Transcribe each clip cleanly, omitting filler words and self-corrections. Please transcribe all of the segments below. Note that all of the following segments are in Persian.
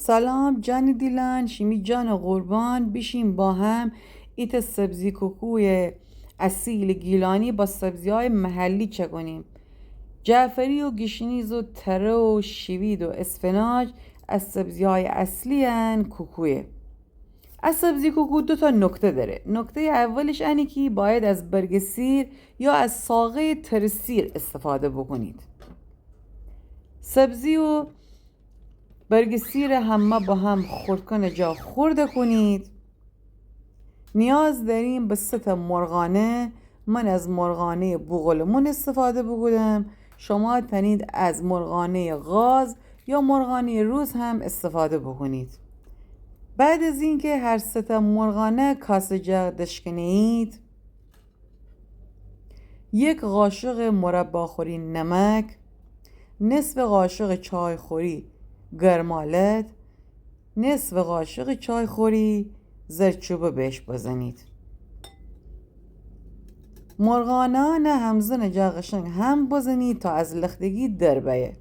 سلام جان دیلان، شیمی جان قربان. بشیم با هم ایت سبزی کوکوی اصیل گیلانی با سبزی های محلی چه کنیم. جعفری و گشنیز و تره و شوید و اسفناج از سبزی های اصلی هن کوکویه. از سبزی کوکو 2 نکته داره. نکته اولش اینه که باید از برگ سیر یا از ساقه ترسیر استفاده بکنید. سبزی و برگ سیر همه با هم خردکن جا خورده کنید. نیاز داریم به 3 مرغانه. من از مرغانه بوغلمون استفاده بکنم. شما تنید از مرغانه غاز یا مرغانه روز هم استفاده بکنید. بعد از اینکه هر 3 مرغانه کاسه جا دشکنید، 1 قاشق مرباخوری نمک، نصف قاشق چایخوری گرمالت، نصف قاشق چایخوری زردچوبه بهش بزنید. مرغانه همزن جا قشنگ هم بزنید تا از لختگی در بیه.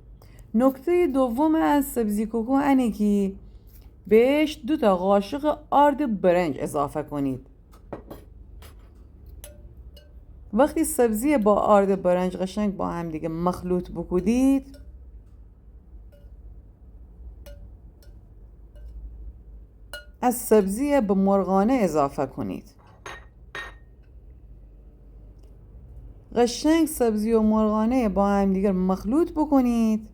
نکته دوم از سبزی کوکو اینه که بهش 2 قاشق آرد برنج اضافه کنید. وقتی سبزی با آرد برنج قشنگ با هم دیگه مخلوط بکنید، از سبزی به مرغانه اضافه کنید. قشنگ سبزی و مرغانه با هم دیگر مخلوط بکنید.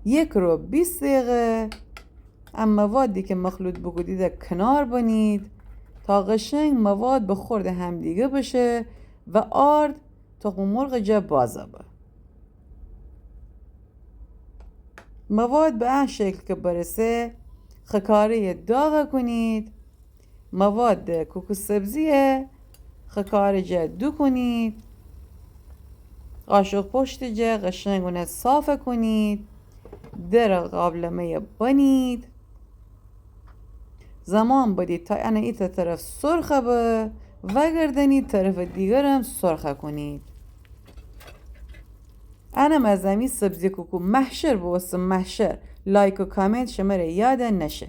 1 رو 20 دقیقه اما موادی که مخلوط بکنید کنار بنید تا قشنگ مواد به خورد همدیگه بشه و آرد تخم مرغ جا بازابه. مواد به این شکل که برسه خکاره داغ کنید. مواد کوکو سبزیه خکاره جا دو کنید. قاشق پشت جا قشنگ اونه صافه کنید. در قابلمه بنید. زمان بدید تا انا ایت طرف سرخه به و گردنید طرف دیگر هم سرخه کنید. انا مزمی سبزی کوکو محشر بوست محشر. لایک و کامنت شماره یاد نشه.